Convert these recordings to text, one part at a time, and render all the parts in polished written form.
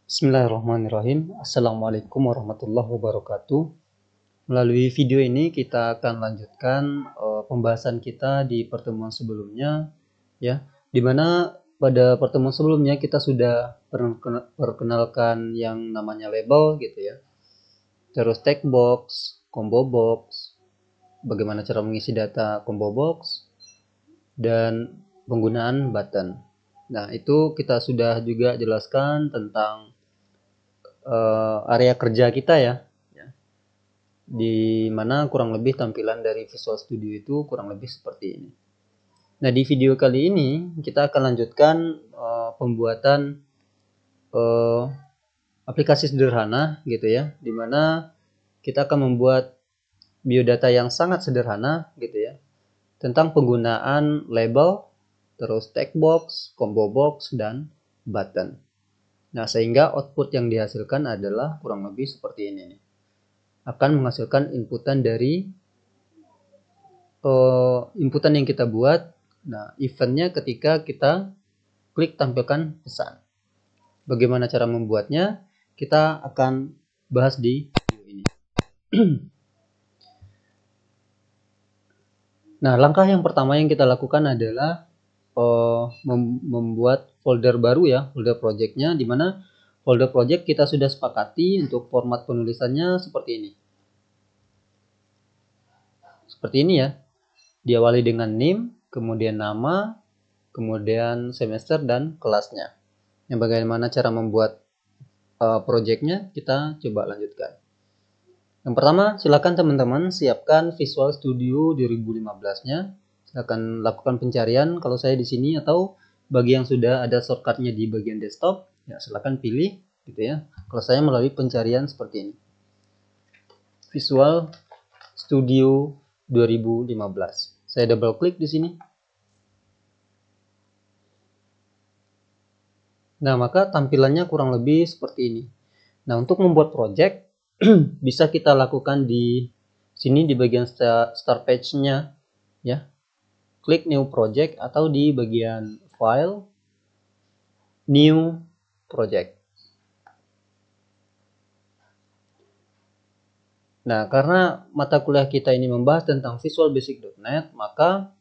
Bismillahirrahmanirrahim. Assalamualaikum warahmatullahi wabarakatuh. Melalui video ini kita akan lanjutkan pembahasan kita di pertemuan sebelumnya, ya. Dimana pada pertemuan sebelumnya kita sudah perkenalkan yang namanya label, gitu ya. Terus text box, combo box, bagaimana cara mengisi data combo box, dan penggunaan button. Nah, itu kita sudah juga jelaskan tentang area kerja kita ya, di mana kurang lebih tampilan dari Visual Studio itu kurang lebih seperti ini. Nah, di video kali ini kita akan lanjutkan pembuatan aplikasi sederhana gitu ya, di mana kita akan membuat biodata yang sangat sederhana gitu ya, tentang penggunaan label, terus text box, combo box, dan button. Nah, sehingga output yang dihasilkan adalah kurang lebih seperti ini nih. Akan menghasilkan inputan dari inputan yang kita buat. Nah, eventnya ketika kita klik tampilkan pesan. Bagaimana cara membuatnya? Kita akan bahas di video ini. Nah, langkah yang pertama yang kita lakukan adalah membuat folder baru ya, folder projectnya, di mana folder project kita sudah sepakati untuk format penulisannya seperti ini. Seperti ini ya. Diawali dengan name, kemudian nama, kemudian semester dan kelasnya. Yang bagaimana cara membuat projectnya, kita coba lanjutkan. Yang pertama, silakan teman-teman siapkan Visual Studio 2015-nya. Silakan lakukan pencarian kalau saya di sini, atau bagi yang sudah ada shortcut-nya di bagian desktop, ya silakan pilih gitu ya. Kalau saya melalui pencarian seperti ini. Visual Studio 2015. Saya double klik di sini. Nah, maka tampilannya kurang lebih seperti ini. Nah, untuk membuat project bisa kita lakukan di sini di bagian start page-nya ya. Klik new project atau di bagian file new project. Nah, karena mata kuliah kita ini membahas tentang Visual Basic.NET, maka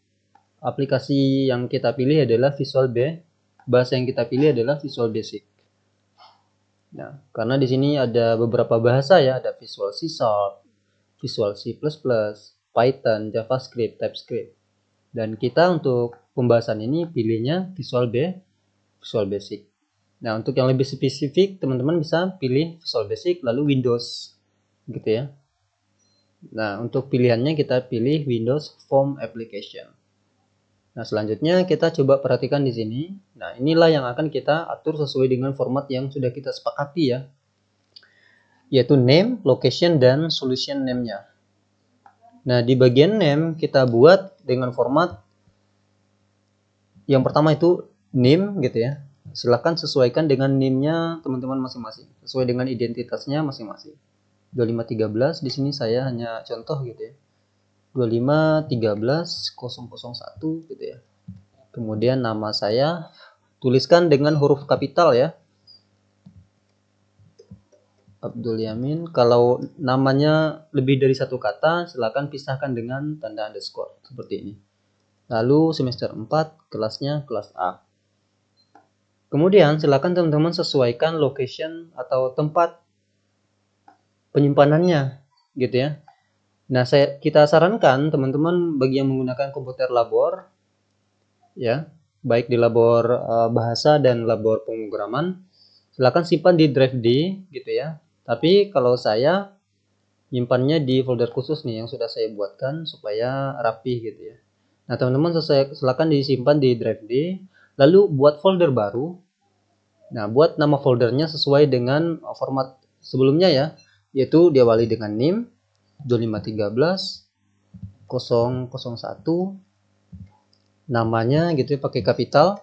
aplikasi yang kita pilih adalah bahasa yang kita pilih adalah Visual Basic. Nah, karena di sini ada beberapa bahasa ya, ada Visual C#, Visual C++, Python, JavaScript, TypeScript. Dan kita untuk pembahasan ini pilihnya Visual Basic. Nah, untuk yang lebih spesifik, teman-teman bisa pilih Visual Basic lalu Windows gitu ya. Nah, untuk pilihannya kita pilih Windows Form Application. Nah, selanjutnya kita coba perhatikan di sini. Nah, inilah yang akan kita atur sesuai dengan format yang sudah kita sepakati ya. Yaitu name, location, dan solution name-nya. Nah, di bagian name kita buat dengan format yang pertama itu name gitu ya. Silahkan sesuaikan dengan name-nya teman-teman masing-masing. Sesuai dengan identitasnya masing-masing. 2513 di sini saya hanya contoh gitu ya. 2513001 gitu ya. Kemudian nama saya tuliskan dengan huruf kapital ya. Abdul Yamin. Kalau namanya lebih dari satu kata, silakan pisahkan dengan tanda underscore seperti ini. Lalu semester 4 kelasnya kelas A. Kemudian silakan teman-teman sesuaikan location atau tempat penyimpanannya gitu ya. Nah, kita sarankan teman-teman bagi yang menggunakan komputer labor ya, baik di labor bahasa dan labor pemrograman, silakan simpan di drive D gitu ya. Tapi kalau saya nyimpannya di folder khusus nih yang sudah saya buatkan supaya rapi gitu ya. Nah, teman-teman silakan disimpan di drive D, lalu buat folder baru. Nah, buat nama foldernya sesuai dengan format sebelumnya ya, yaitu diawali dengan name 2513 001, namanya gitu ya pakai kapital,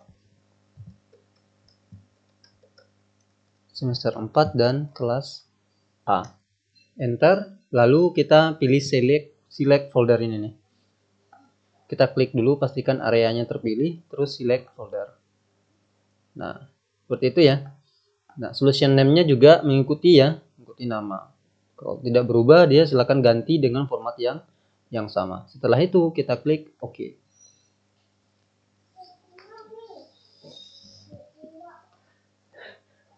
semester 4 dan kelas A. Enter, lalu kita pilih select folder ini nih. Kita klik dulu, pastikan areanya terpilih, terus select folder. Nah, seperti itu ya. Nah, solution name-nya juga mengikuti ya, mengikuti nama. Kalau tidak berubah, dia silakan ganti dengan format yang sama. Setelah itu kita klik OK.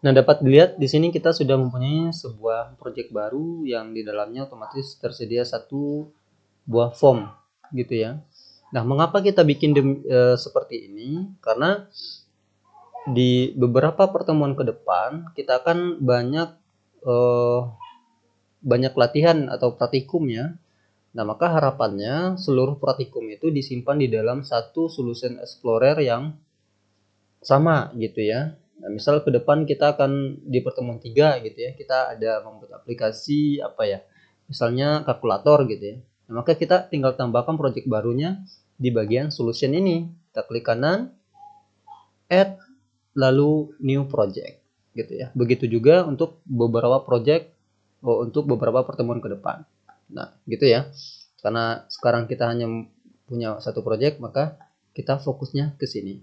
Nah, dapat dilihat di sini kita sudah mempunyai sebuah project baru yang di dalamnya otomatis tersedia satu buah form gitu ya. Nah, mengapa kita bikin seperti ini? Karena di beberapa pertemuan ke depan kita akan banyak latihan atau praktikum ya. Nah, maka harapannya seluruh praktikum itu disimpan di dalam satu solution explorer yang sama gitu ya. Nah, misal ke depan kita akan di pertemuan 3 gitu ya, kita ada membuat aplikasi apa ya, misalnya kalkulator gitu ya. Nah, maka kita tinggal tambahkan project barunya di bagian solution ini. Kita klik kanan, add, lalu new project gitu ya. Begitu juga untuk beberapa project, untuk beberapa pertemuan ke depan. Nah, gitu ya. Karena sekarang kita hanya punya satu project, maka kita fokusnya ke sini.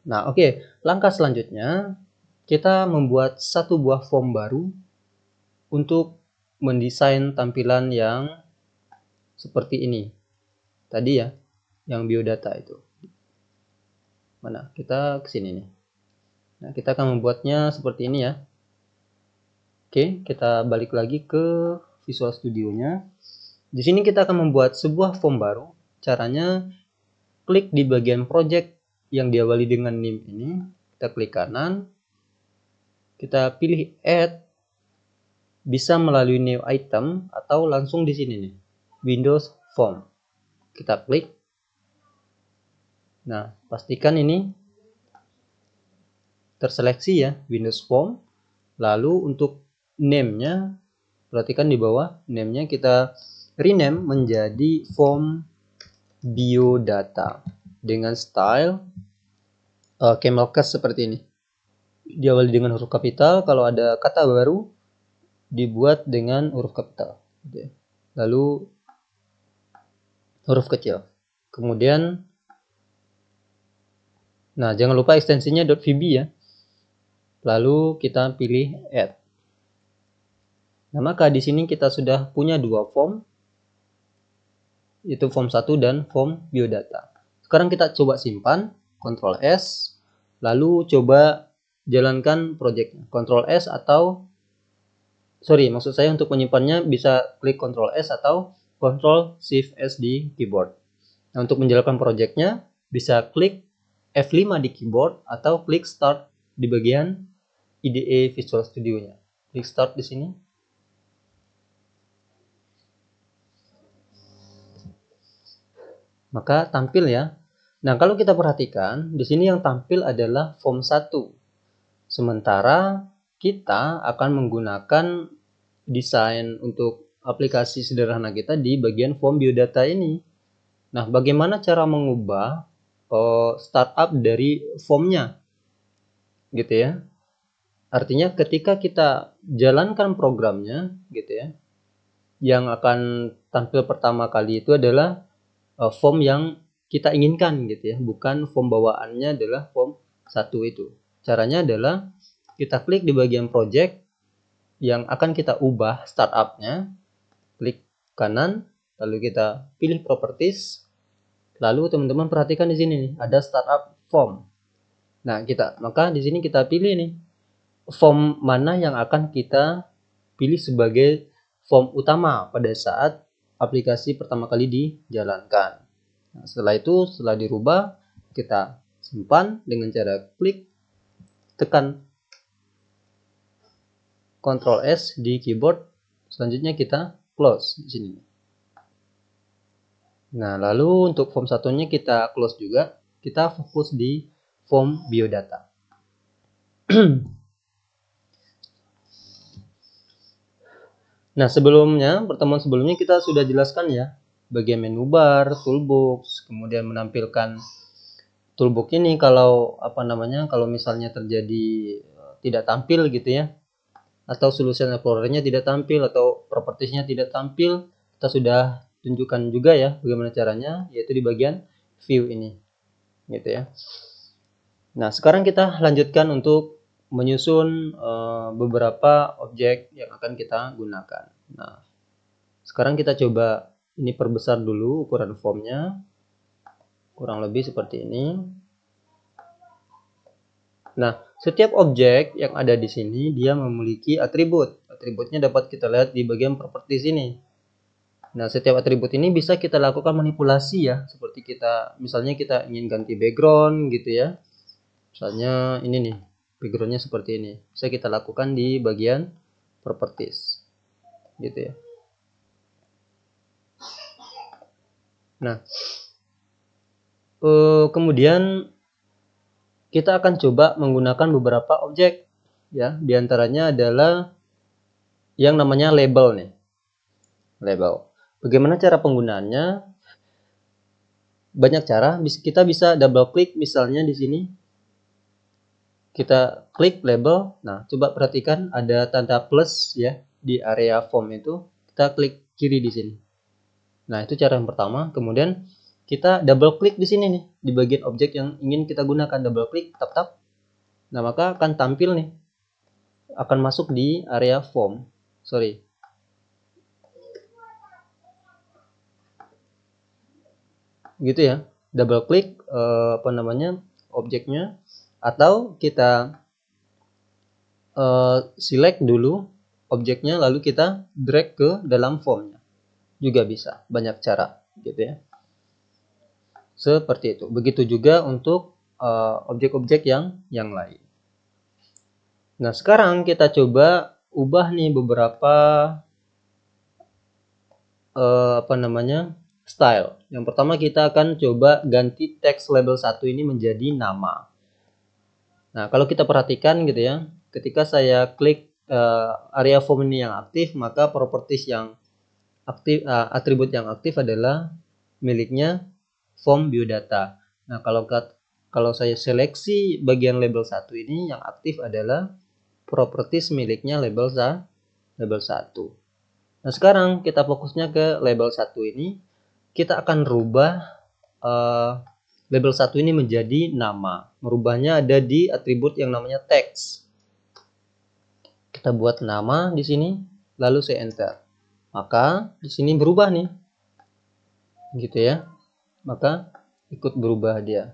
Nah, oke. Langkah selanjutnya, kita membuat satu buah form baru untuk mendesain tampilan yang seperti ini. Tadi ya, yang biodata itu. Mana? Kita ke sini nih. Nah, kita akan membuatnya seperti ini ya. Oke, kita balik lagi ke Visual Studio-nya. Di sini kita akan membuat sebuah form baru. Caranya, klik di bagian project yang diawali dengan name ini. Kita klik kanan. Kita pilih add. Bisa melalui new item atau langsung di sini nih. Windows Form. Kita klik. Nah, pastikan ini terseleksi ya, Windows Form. Lalu untuk name-nya, perhatikan di bawah, name-nya kita rename menjadi form biodata dengan style camelcast seperti ini. Diawali dengan huruf kapital, kalau ada kata baru dibuat dengan huruf kapital. Lalu huruf kecil. Kemudian, nah jangan lupa ekstensinya .vb ya. Lalu kita pilih add. Nah, maka di sini kita sudah punya dua form, yaitu form 1 dan form biodata. Sekarang kita coba simpan, Ctrl S, lalu coba jalankan project. Ctrl S atau, maksud saya untuk menyimpannya bisa klik Ctrl S atau Ctrl Shift S di keyboard. Nah, untuk menjalankan projectnya bisa klik F5 di keyboard atau klik Start di bagian IDE Visual Studio-nya. Klik Start di sini. Maka tampil ya. Nah, kalau kita perhatikan, di sini yang tampil adalah form 1. Sementara kita akan menggunakan desain untuk aplikasi sederhana kita di bagian form biodata ini. Nah, bagaimana cara mengubah startup dari formnya? Gitu ya. Artinya ketika kita jalankan programnya, gitu ya, yang akan tampil pertama kali itu adalah form yang kita inginkan gitu ya, bukan form bawaannya adalah form 1 itu. Caranya adalah kita klik di bagian project yang akan kita ubah startupnya, klik kanan, lalu kita pilih properties, lalu teman-teman perhatikan di sini nih ada startup form. Nah, maka di sini kita pilih nih form mana yang akan kita pilih sebagai form utama pada saat aplikasi pertama kali dijalankan. Nah, setelah itu, setelah dirubah, kita simpan dengan cara klik, tekan Ctrl S di keyboard. Selanjutnya kita close di sini. Nah, lalu untuk form satunya kita close juga. Kita fokus di form biodata. Nah, pertemuan sebelumnya kita sudah jelaskan ya, bagian menu bar, toolbox, kemudian menampilkan toolbox ini kalau kalau misalnya terjadi tidak tampil gitu ya, atau solution explorer-nya tidak tampil atau propertiesnya tidak tampil, kita sudah tunjukkan juga ya bagaimana caranya, yaitu di bagian view ini, gitu ya. Nah, sekarang kita lanjutkan untuk menyusun beberapa objek yang akan kita gunakan. Nah, sekarang kita coba ini perbesar dulu ukuran formnya, kurang lebih seperti ini. Nah, setiap objek yang ada di sini dia memiliki atribut. Atributnya dapat kita lihat di bagian properti sini. Nah, setiap atribut ini bisa kita lakukan manipulasi ya, seperti misalnya kita ingin ganti background gitu ya. Misalnya ini nih, backgroundnya seperti ini. Bisa kita lakukan di bagian properties, gitu ya. Nah, kemudian kita akan coba menggunakan beberapa objek ya. Di antaranya adalah yang namanya label nih. Label. Bagaimana cara penggunaannya? Banyak cara. Kita bisa double klik misalnya di sini. Kita klik label. Nah, coba perhatikan ada tanda plus ya di area form itu. Kita klik kiri di sini. Nah, itu cara yang pertama. Kemudian kita double klik di sini nih, di bagian objek yang ingin kita gunakan. Double klik, tap. Nah, maka akan tampil nih. Akan masuk di area form. Sorry. Gitu ya, double klik objeknya, atau kita select dulu objeknya lalu kita drag ke dalam formnya, juga bisa, banyak cara gitu ya, seperti itu. Begitu juga untuk objek-objek yang lain. Nah, sekarang kita coba ubah nih beberapa style. Yang pertama kita akan coba ganti teks label 1 ini menjadi nama. Nah, kalau kita perhatikan gitu ya, ketika saya klik area form ini yang aktif, maka properties yang aktif, atribut yang aktif adalah miliknya form biodata. Nah, kalau saya seleksi bagian label 1 ini, yang aktif adalah properties miliknya label 1. Nah, sekarang kita fokusnya ke label 1 ini. Kita akan rubah label 1 ini menjadi nama. Merubahnya ada di atribut yang namanya text. Kita buat nama di sini, lalu saya enter. Maka di sini berubah nih. Gitu ya. Maka ikut berubah dia.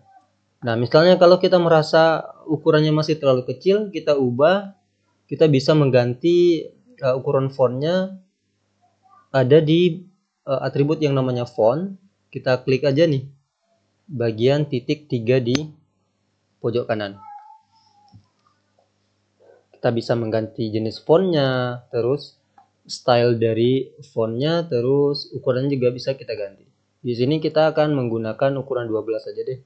Nah, misalnya kalau kita merasa ukurannya masih terlalu kecil, kita ubah. Kita bisa mengganti ukuran fontnya ada di atribut yang namanya font. Kita klik aja nih bagian titik 3 di pojok kanan. Kita bisa mengganti jenis fontnya, terus style dari fontnya, terus ukurannya juga bisa kita ganti. Di sini kita akan menggunakan ukuran 12 saja deh.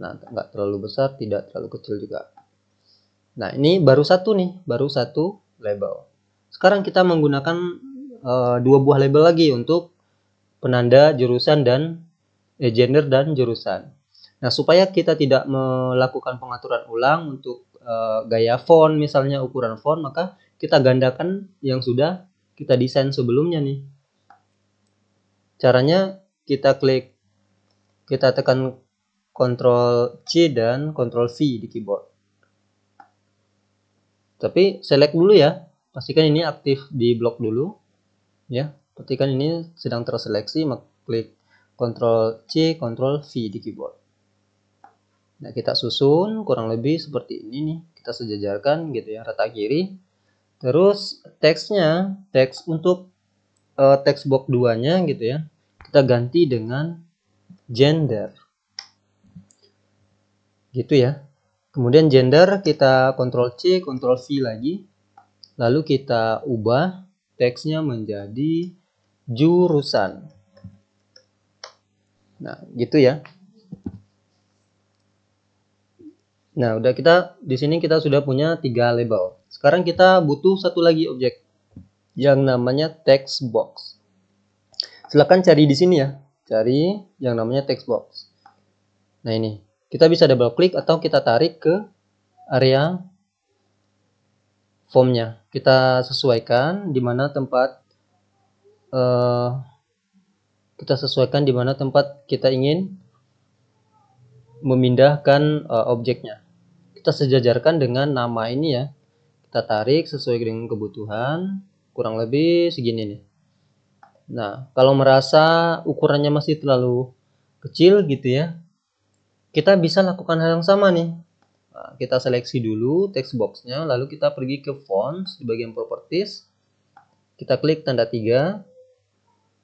Nah, nggak terlalu besar, tidak terlalu kecil juga. Nah, ini baru satu label. Sekarang kita menggunakan 2 buah label lagi untuk penanda jurusan dan gender dan jurusan. Nah, supaya kita tidak melakukan pengaturan ulang untuk gaya font, misalnya ukuran font, maka kita gandakan yang sudah kita desain sebelumnya nih. Caranya kita tekan Ctrl C dan Ctrl V di keyboard. Tapi select dulu ya, pastikan ini aktif di blok dulu ya. Pastikan ini sedang terseleksi, maka klik Ctrl C, Ctrl V di keyboard. Nah, kita susun kurang lebih seperti ini nih. Kita sejajarkan gitu ya, rata kiri. Terus teks untuk teks box 2-nya gitu ya. Kita ganti dengan gender. Gitu ya. Kemudian gender kita Ctrl C, Ctrl V lagi. Lalu kita ubah teksnya menjadi jurusan. Nah, gitu ya. Nah, di sini kita sudah punya 3 label. Sekarang kita butuh satu lagi objek yang namanya text box. Silakan cari di sini ya. Cari yang namanya text box. Nah, ini. Kita bisa double klik atau kita tarik ke area formnya. Kita sesuaikan di mana tempat kita ingin memindahkan objeknya. Kita kita sejajarkan dengan nama ini ya. Kita tarik sesuai dengan kebutuhan, kurang lebih segini nih. Nah, kalau merasa ukurannya masih terlalu kecil gitu ya, kita bisa lakukan hal yang sama nih. Nah, kita seleksi dulu text boxnya, lalu kita pergi ke fonts di bagian properties. Kita klik tanda 3.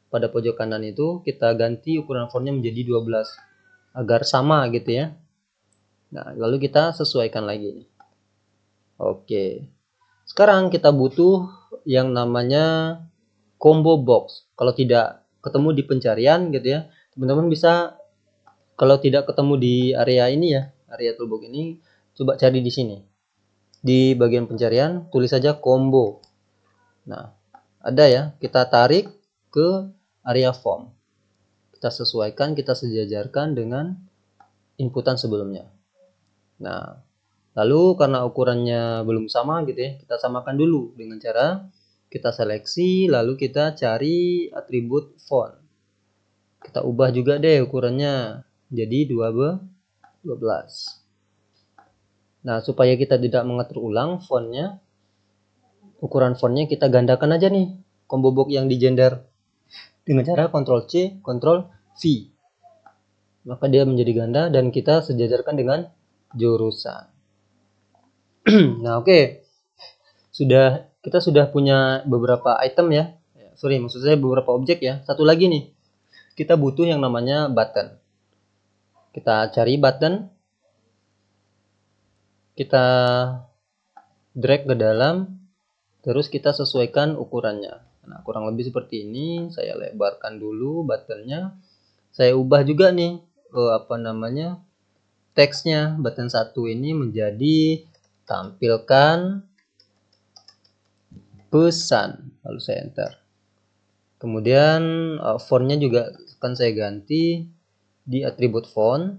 Pada pojok kanan itu kita ganti ukuran fontnya menjadi 12 agar sama gitu ya. Nah, lalu kita sesuaikan lagi. Oke. Sekarang kita butuh yang namanya combo box. Kalau tidak ketemu di pencarian gitu ya, teman-teman bisa, kalau tidak ketemu di area ini ya, area toolbox ini, coba cari di sini. Di bagian pencarian tulis saja combo. Nah, ada ya, kita tarik ke area form. Kita sesuaikan, kita sejajarkan dengan inputan sebelumnya. Nah, lalu karena ukurannya belum sama gitu ya, kita samakan dulu dengan cara kita seleksi, lalu kita cari atribut font. Kita ubah juga deh ukurannya jadi 12. Nah, supaya kita tidak mengatur ulang fontnya, ukuran fontnya kita gandakan aja nih combo box yang di gender dengan cara Ctrl C, Ctrl V. Maka dia menjadi ganda dan kita sejajarkan dengan jurusan. Nah, oke. Kita sudah punya beberapa item ya. Sorry, maksud saya beberapa objek ya. Satu lagi nih. Kita butuh yang namanya button. Kita cari button. Kita drag ke dalam. Terus kita sesuaikan ukurannya. Nah, kurang lebih seperti ini. Saya lebarkan dulu buttonnya. Saya ubah juga nih teksnya. Button 1 ini menjadi tampilkan pesan. Lalu saya enter. Kemudian fontnya juga akan saya ganti di atribut font.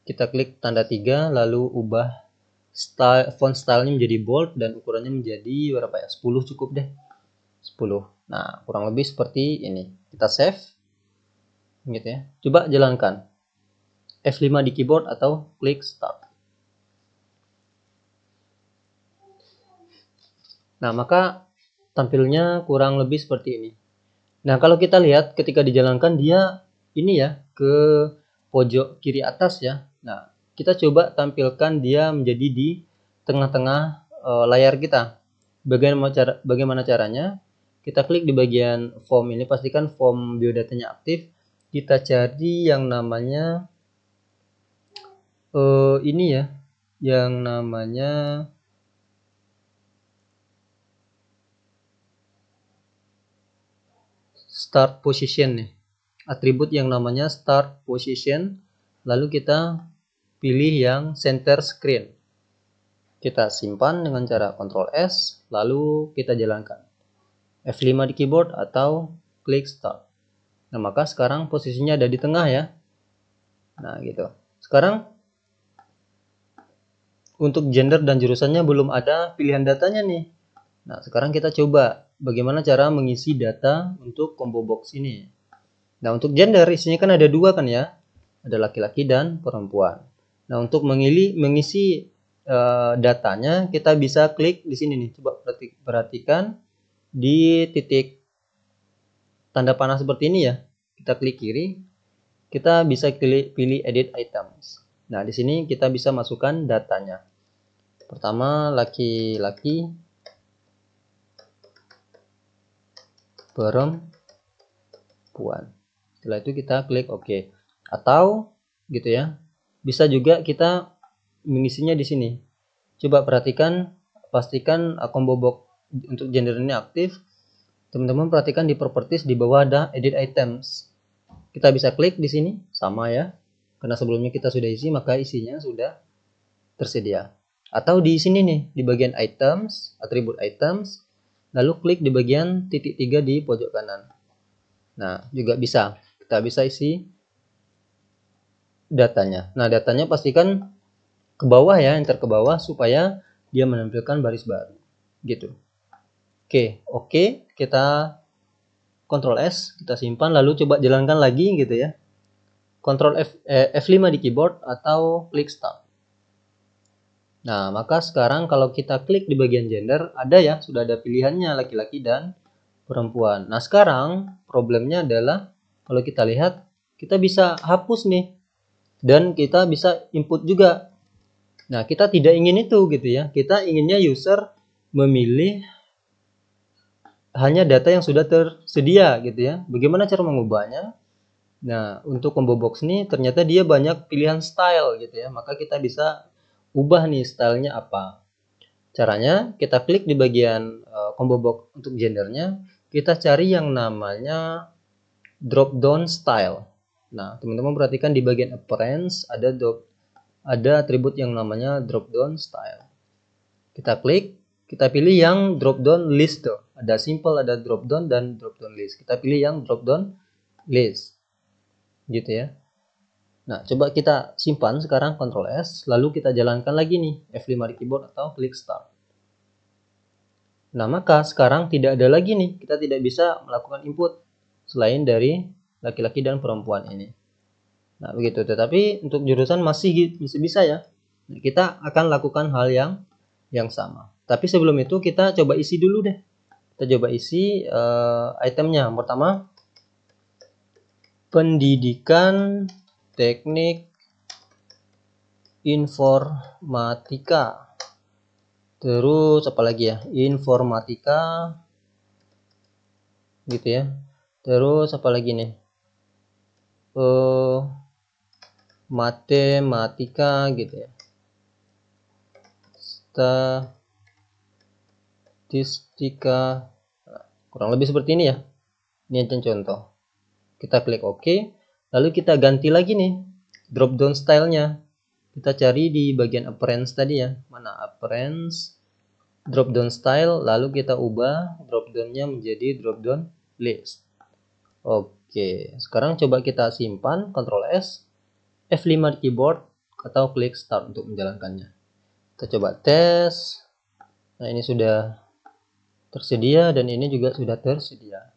Kita klik tanda 3 lalu ubah font stylenya menjadi bold dan ukurannya menjadi berapa ya? 10 cukup deh. 10. Nah, kurang lebih seperti ini. Kita save. Gitu ya. Coba jalankan. F5 di keyboard atau klik start. Nah, maka tampilnya kurang lebih seperti ini. Nah, kalau kita lihat ketika dijalankan dia ini ya ke pojok kiri atas ya. Nah, kita coba tampilkan dia menjadi di tengah-tengah layar kita. Bagaimana caranya? Kita klik di bagian form ini, pastikan form biodatanya aktif. Kita cari yang namanya ini ya, yang namanya start position nih. Atribut yang namanya start position, lalu kita pilih yang center screen. Kita simpan dengan cara Ctrl S, lalu kita jalankan. F5 di keyboard atau klik start. Nah, maka sekarang posisinya ada di tengah ya. Nah, gitu. Sekarang untuk gender dan jurusannya belum ada pilihan datanya nih. Nah, sekarang kita coba bagaimana cara mengisi data untuk combo box ini. Nah, untuk gender isinya kan ada 2 kan ya. Ada laki-laki dan perempuan. Nah, untuk mengisi datanya kita bisa klik di sini nih. Coba perhatikan di titik tanda panah seperti ini ya. Kita klik kiri. Kita bisa pilih edit items. Nah, di sini kita bisa masukkan datanya. Pertama laki-laki, perempuan. Setelah itu kita klik OK. Atau gitu ya. Bisa juga kita mengisinya di sini. Coba perhatikan, pastikan combo box untuk gender ini aktif. Teman-teman perhatikan di properties di bawah ada edit items. Kita bisa klik di sini, sama ya. Karena sebelumnya kita sudah isi, maka isinya sudah tersedia. Atau di sini nih, di bagian items, atribut items, lalu klik di bagian titik 3 di pojok kanan. Nah, juga bisa. Kita bisa isi datanya. Nah, datanya pastikan ke bawah ya, enter ke bawah supaya dia menampilkan baris baru. Gitu. Oke, kita Ctrl S, kita simpan, lalu coba jalankan lagi gitu ya. Ctrl F5 di keyboard atau klik start. Nah, maka sekarang kalau kita klik di bagian gender, ada ya, sudah ada pilihannya laki-laki dan perempuan. Nah, sekarang problemnya adalah kalau kita lihat, kita bisa hapus nih. Dan kita bisa input juga. Nah, kita tidak ingin itu gitu ya. Kita inginnya user memilih hanya data yang sudah tersedia gitu ya. Bagaimana cara mengubahnya? Nah, untuk combo box ini ternyata dia banyak pilihan style gitu ya. Maka kita bisa ubah nih stylenya apa. Caranya kita klik di bagian combo box untuk gendernya, kita cari yang namanya drop down style. Nah, teman-teman perhatikan di bagian appearance ada atribut yang namanya drop down style. Kita klik, kita pilih yang drop down list tuh. Ada simple, ada drop down dan drop down list. Kita pilih yang drop down list. Gitu ya. Nah, coba kita simpan sekarang Ctrl S, lalu kita jalankan lagi nih F5 di keyboard atau klik start. Nah, maka sekarang tidak ada lagi nih, kita tidak bisa melakukan input selain dari laki-laki dan perempuan ini. Nah, begitu. Tetapi untuk jurusan masih bisa ya. Nah, kita akan lakukan hal yang sama. Tapi sebelum itu kita coba isi dulu deh. Kita coba isi itemnya. Yang pertama, pendidikan teknik informatika. Terus apa lagi ya? Informatika gitu ya. Terus apa lagi nih? Matematika gitu ya. Statistika. Kurang lebih seperti ini ya. Ini contoh. Kita klik OK. Lalu kita ganti lagi nih drop down stylenya. Kita cari di bagian appearance tadi ya. Mana appearance, drop down style, lalu kita ubah drop downnya menjadi drop down list. Oke, sekarang coba kita simpan, Ctrl S, F5 di keyboard, atau klik start untuk menjalankannya. Kita coba tes. Nah, ini sudah tersedia dan ini juga sudah tersedia.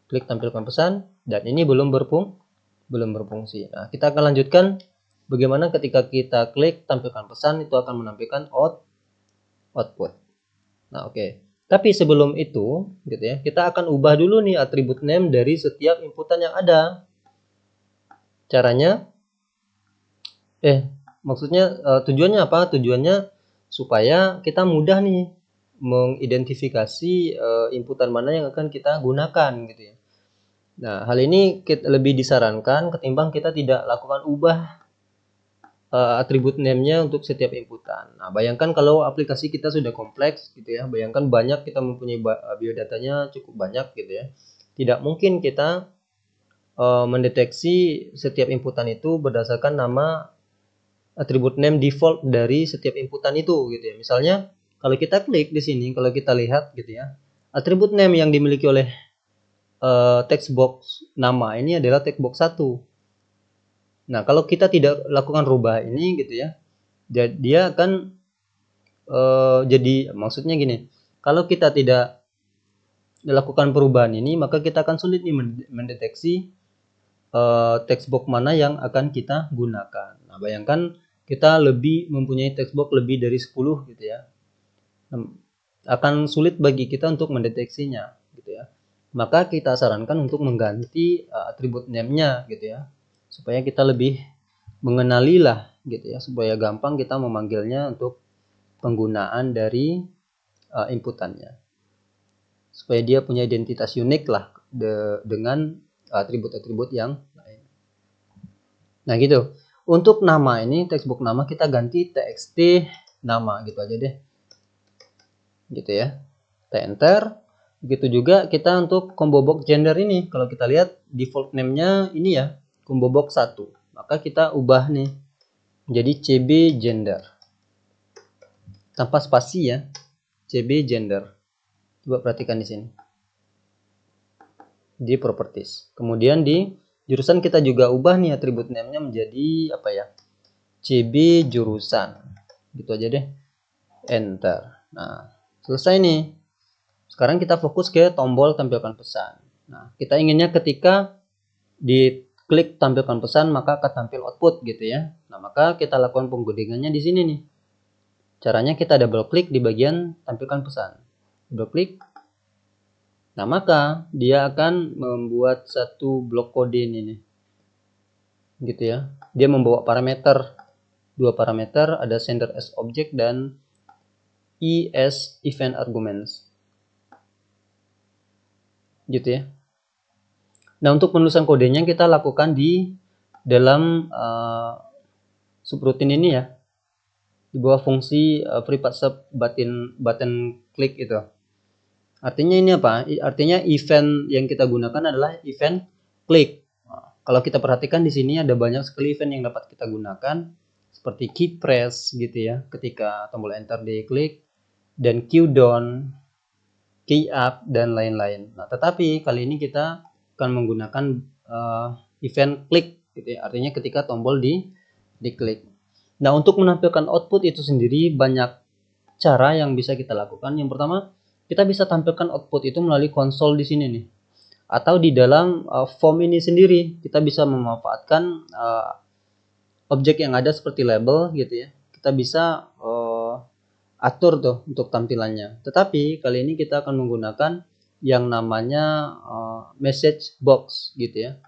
Klik tampilkan pesan dan ini belum berfungsi. Nah, kita akan lanjutkan bagaimana ketika kita klik tampilkan pesan itu akan menampilkan output. Nah, oke. Tapi sebelum itu, gitu ya, kita akan ubah dulu nih atribut name dari setiap inputan yang ada. Caranya, maksudnya tujuannya apa? Tujuannya supaya kita mudah nih mengidentifikasi inputan mana yang akan kita gunakan, gitu ya. Nah, hal ini lebih disarankan ketimbang kita tidak lakukan ubah atribut name-nya untuk setiap inputan. Nah, bayangkan kalau aplikasi kita sudah kompleks gitu ya. Bayangkan banyak kita mempunyai biodatanya cukup banyak gitu ya. Tidak mungkin kita mendeteksi setiap inputan itu berdasarkan nama atribut name default dari setiap inputan itu gitu ya. Misalnya kalau kita klik di sini, kalau kita lihat gitu ya, atribut name yang dimiliki oleh text box nama ini adalah text box 1. Nah, kalau kita tidak lakukan rubah ini gitu ya, dia akan jadi maksudnya gini, kalau kita tidak melakukan perubahan ini, maka kita akan sulit nih mendeteksi text box mana yang akan kita gunakan. Nah, bayangkan kita mempunyai text box lebih dari 10 gitu ya. Akan sulit bagi kita untuk mendeteksinya gitu ya. Maka kita sarankan untuk mengganti atribut name-nya gitu ya. Supaya kita lebih mengenali lah gitu ya, supaya gampang kita memanggilnya untuk penggunaan dari inputannya. Supaya dia punya identitas unik lah dengan atribut-atribut yang lain. Nah, gitu. Untuk nama ini, textbook nama kita ganti txt nama gitu aja deh. Gitu ya. Kita enter. Begitu juga kita untuk combo box gender ini. Kalau kita lihat default name-nya ini ya, combo box 1. Maka kita ubah nih menjadi CB gender. Tanpa spasi ya. CB gender. Coba perhatikan di sini. Di properties. Kemudian di jurusan kita juga ubah nih atribut name-nya menjadi apa ya? CB jurusan. Gitu aja deh. Enter. Nah, selesai nih. Sekarang kita fokus ke tombol tampilkan pesan. Nah, kita inginnya ketika diklik tampilkan pesan maka akan tampil output gitu ya. Nah, maka kita lakukan penggundikannya di sini nih. Caranya kita double klik di bagian tampilkan pesan. Double klik. Nah, maka dia akan membuat satu blok kode ini nih. Gitu ya. Dia membawa parameter, dua parameter, ada sender as object dan e as event arguments. Gitu ya. Nah, untuk penulisan kodenya kita lakukan di dalam subroutine ini ya. Di bawah fungsi FreePathSub button click itu. Artinya ini apa? Artinya event yang kita gunakan adalah event click. Nah, kalau kita perhatikan di sini ada banyak sekali event yang dapat kita gunakan, seperti key press gitu ya, ketika tombol enter diklik, dan Q down, key up, dan lain-lain. Nah, tetapi kali ini kita akan menggunakan event click gitu ya. Artinya ketika tombol diklik. Nah, untuk menampilkan output itu sendiri banyak cara yang bisa kita lakukan. Yang pertama, kita bisa tampilkan output itu melalui konsol di sini nih. Atau di dalam form ini sendiri, kita bisa memanfaatkan objek yang ada seperti label gitu ya. Kita bisa atur tuh untuk tampilannya. Tetapi kali ini kita akan menggunakan yang namanya message box gitu ya.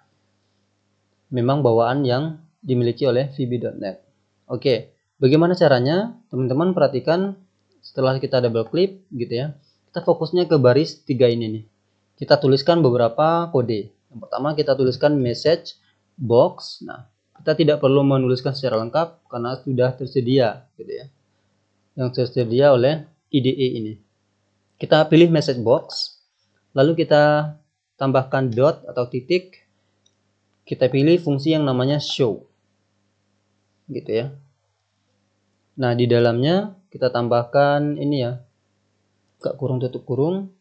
Memang bawaan yang dimiliki oleh VB.NET. Oke, bagaimana caranya? Teman-teman perhatikan setelah kita double klik gitu ya. Kita fokusnya ke baris 3 ini nih. Kita tuliskan beberapa kode. Yang pertama kita tuliskan message box. Nah, kita tidak perlu menuliskan secara lengkap karena sudah tersedia gitu ya. Yang tersedia oleh IDE ini. Kita pilih message box. Lalu kita tambahkan dot atau titik. Kita pilih fungsi yang namanya show. Gitu ya. Nah, di dalamnya kita tambahkan ini ya. Buka kurung tutup kurung.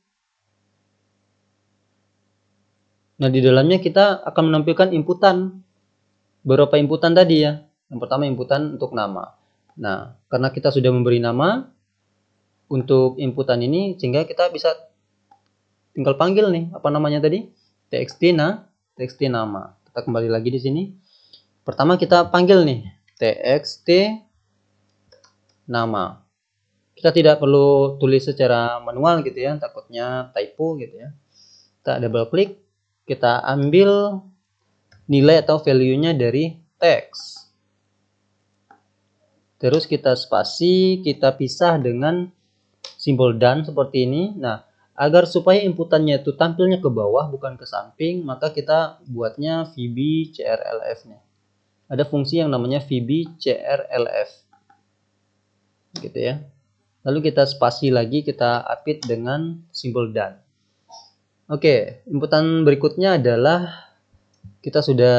Nah, di dalamnya kita akan menampilkan inputan. Beberapa inputan tadi ya. Yang pertama inputan untuk nama. Nah, karena kita sudah memberi nama untuk inputan ini, sehingga kita bisa tinggal panggil nih, apa namanya tadi? TXT nama. Kita kembali lagi di sini. Pertama kita panggil nih, TXT nama. Kita tidak perlu tulis secara manual gitu ya, takutnya typo gitu ya. Kita double klik, kita ambil nilai atau value-nya dari teks. Terus kita spasi, kita pisah dengan simbol dan seperti ini. Nah, agar supaya inputannya itu tampilnya ke bawah bukan ke samping, maka kita buatnya VB-CRLF nih. Ada fungsi yang namanya VB-CRLF. Gitu ya. Lalu kita spasi lagi, kita apit dengan simbol dan. Oke, inputan berikutnya adalah kita sudah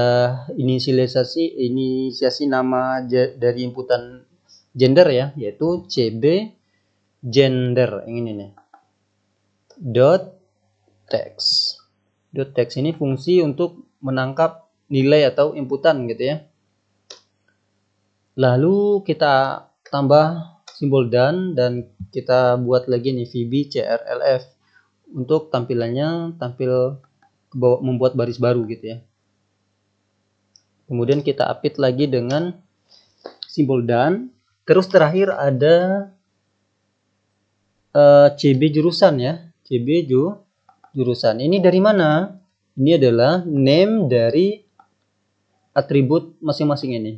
inisiasi nama dari inputan gender ya, yaitu CB gender yang ini nih. Dot text. Dot text ini fungsi untuk menangkap nilai atau inputan gitu ya. Lalu kita tambah simbol dan kita buat lagi nih VB-CRLF untuk tampilannya membuat baris baru gitu ya. Kemudian kita apit lagi dengan simbol dan. Terus terakhir ada CB jurusan ya. CB jurusan. Ini dari mana? Ini adalah name dari atribut masing-masing ini.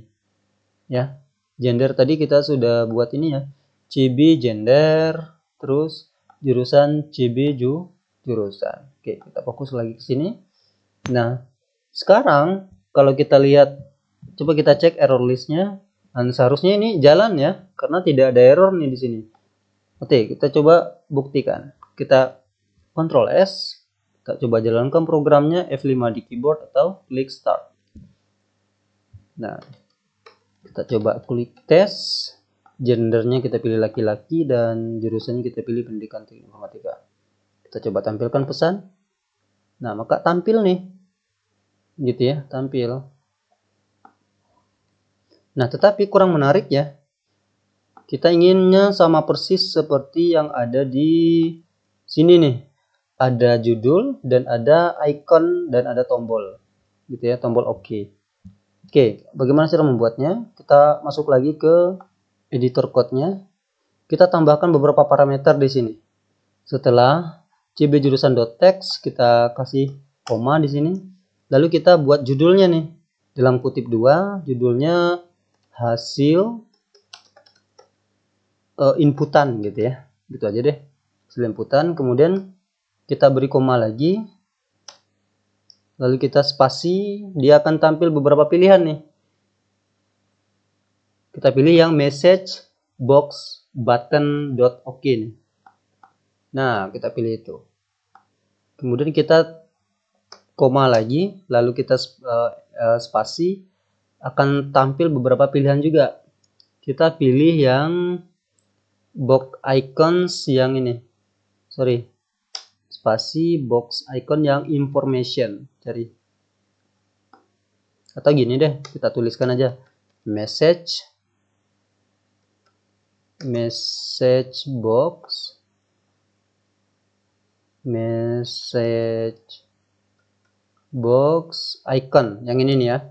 Ya. Gender tadi kita sudah buat ini ya. CB gender, terus jurusan CB jurusan. Oke, kita fokus lagi ke sini. Nah, sekarang kalau kita lihat, coba kita cek error listnya. Dan seharusnya ini jalan ya, karena tidak ada error nih di sini. Oke, kita coba buktikan. Kita Ctrl S, kita coba jalankan programnya F5 di keyboard atau klik start. Nah, kita coba klik tes, gendernya kita pilih laki-laki dan jurusannya kita pilih pendidikan teknik informatika. Kita coba tampilkan pesan. Nah, maka tampil nih. Gitu ya, tampil. Nah, tetapi kurang menarik ya. Kita inginnya sama persis seperti yang ada di sini nih. Ada judul dan ada icon dan ada tombol. Gitu ya, tombol OK. Oke, bagaimana cara membuatnya? Kita masuk lagi ke editor code-nya. kita tambahkan beberapa parameter di sini. Setelah cb jurusan.text kita kasih koma di sini. Lalu kita buat judulnya nih. Dalam kutip 2, judulnya hasil inputan gitu ya. Gitu aja deh. Hasil inputan, kemudian kita beri koma lagi. Lalu kita spasi, dia akan tampil beberapa pilihan nih. Kita pilih yang message box button.ok nih. Nah, kita pilih itu. Kemudian kita koma lagi, lalu kita spasi, akan tampil beberapa pilihan juga. Kita pilih yang box icons yang ini. Sorry. Spasi box icon yang information. Cari. Atau gini deh, kita tuliskan aja. Message box icon yang ini nih ya.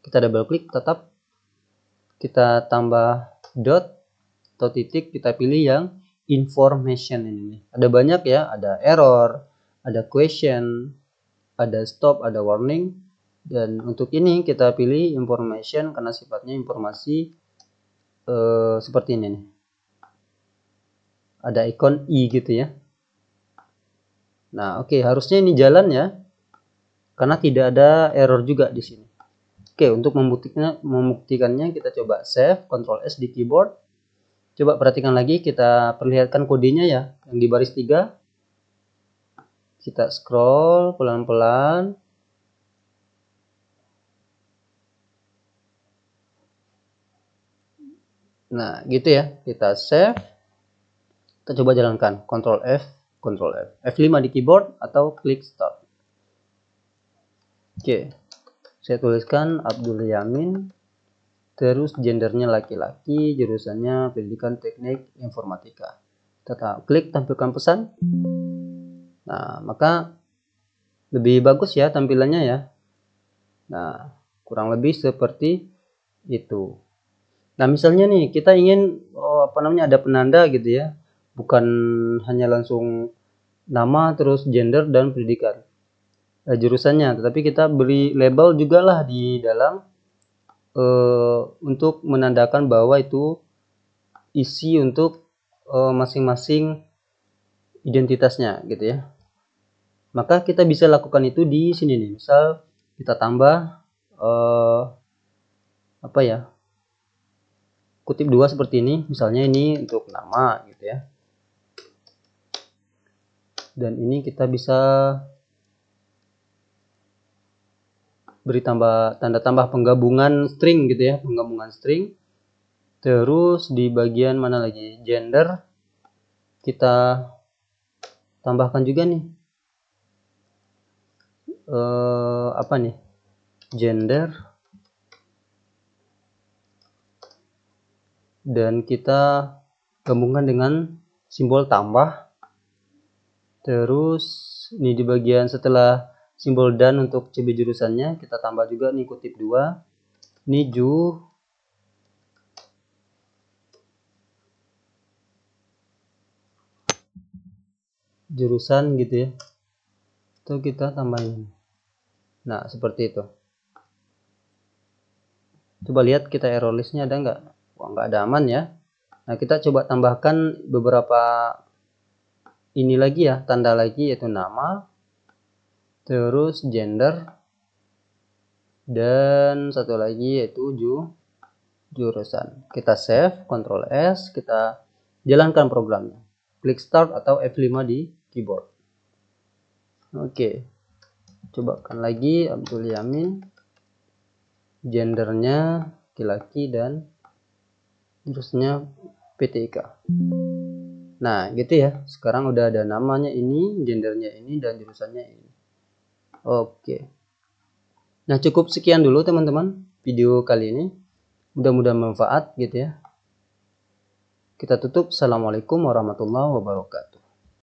Kita double klik, tetap kita tambah dot atau titik, kita pilih yang information ini. Ada banyak ya, ada error, ada question, ada stop, ada warning. Dan untuk ini kita pilih information karena sifatnya informasi seperti ini nih. Ada ikon i gitu ya. Nah, oke, harusnya ini jalan ya. Karena tidak ada error juga di sini. Oke, untuk membuktikannya kita coba save, Ctrl S di keyboard. Coba perhatikan lagi, kita perlihatkan kodenya ya, yang di baris 3. Kita scroll pelan-pelan. Nah, gitu ya. Kita save. Kita coba jalankan, Ctrl F, Ctrl F. F5 di keyboard atau klik start. Oke. Saya tuliskan Abdul Yamin. Terus gendernya laki-laki, jurusannya pendidikan teknik informatika. Kita klik tampilkan pesan. Nah, maka lebih bagus ya tampilannya ya. Nah, kurang lebih seperti itu. Nah, misalnya nih kita ingin ada penanda gitu ya. Bukan hanya langsung nama terus gender dan pendidikan. Jurusannya, tetapi kita beri label juga lah di dalam untuk menandakan bahwa itu isi untuk masing-masing identitasnya gitu ya. Maka kita bisa lakukan itu di sini nih. Misal kita tambah kutip 2 seperti ini. Misalnya ini untuk nama gitu ya. Dan ini kita bisa beri tanda tambah penggabungan string gitu ya, penggabungan string. Terus di bagian mana lagi, gender, kita tambahkan juga nih gender, dan kita gabungkan dengan simbol tambah. Terus ini di bagian setelah simbol dan untuk cb jurusannya kita tambah juga nih kutip 2. Ini jurusan gitu ya. Itu kita tambahin. Nah, seperti itu. Coba lihat kita error listnya ada nggak? Wah, nggak ada, aman ya. Nah, kita coba tambahkan beberapa ini lagi ya, tanda lagi, yaitu nama, terus gender, dan satu lagi yaitu jurusan. Kita save, Ctrl S, kita jalankan programnya. Klik start atau F5 di keyboard. Oke. Cobakan lagi Abdul Yamin. Gendernya laki-laki dan jurusannya PTIK. Nah, gitu ya. Sekarang udah ada namanya ini, gendernya ini, dan jurusannya ini. Oke. Nah, cukup sekian dulu teman-teman video kali ini. Mudah-mudahan bermanfaat gitu ya. Kita tutup. Assalamualaikum warahmatullahi wabarakatuh.